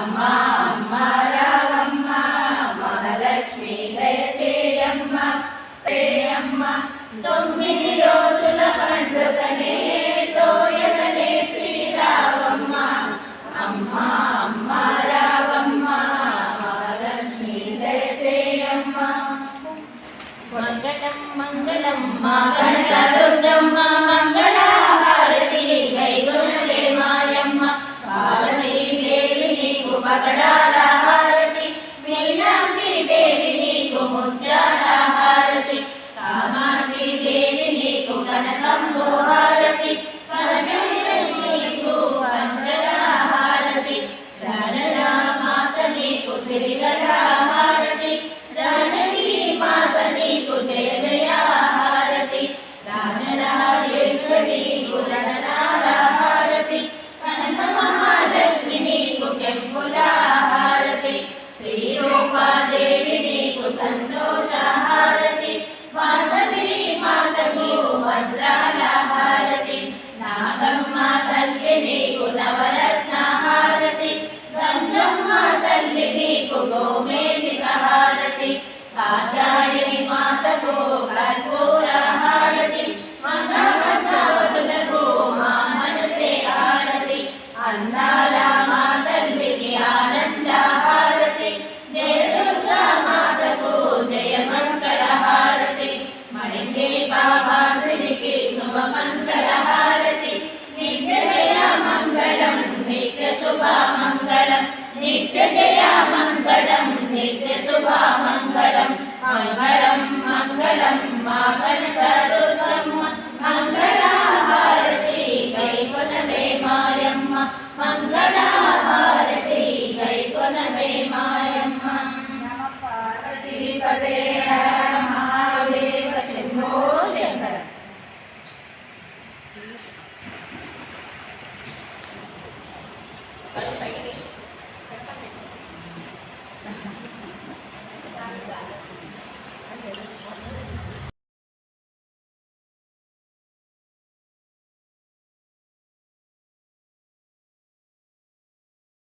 అమ్మా అమ్మా రావమ్మ మహాలక్ష్మి దయచేయమ్మ చేయమ్మ 9 రోజుల పండుగనే తోయగనే శ్రీరావమ్మ అమ్మా అమ్మా రావమ్మ మహాలక్ష్మి దయచేయమ్మ మంగళం మంగళం మంగళదుర్గమ్మ మంగళహారతి గైగొనులే మాయమ్మ పార్వతీదేవి నీకు పగడాల హారతి మీనాక్షి దేవి నీకు ముత్యాల హారతి కామాక్షి దేవి నీకు కనకంబో హారతి పరమేశ్వరి నీకు పంచల హారతి ధనలా మాత నీకు సిరిగల హారతి ధనవి మాత నీకు జయ జయ హారతి రాజరాజేశ్వరి నీకు రతనాల హారతి కనక మహాలక్ష్మి నీకు కెంపుల హారతి శ్రీరూపాదేవి నీకు సంతోష హారతి వాసవి మాతకు వజ్రాల హారతి నాగమ్మ తల్లి నీకు నవరత్న హారతి గంగమ్మ తల్లి నీకు గోమేధిక హారతి కాత్యాయని మాతకు కర్పూర హారతి మంగళవతులకు మా మనసే హారతి అందాల మా తల్లికి ఆనంద హారతి జయ దుర్గా మాతకు జయ మంగళ హారతి మణికే పాపాసినికి శుభ మంగళ హారతి నిత్య జయ మంగళం నిత్య శుభ మంగళం నిత్య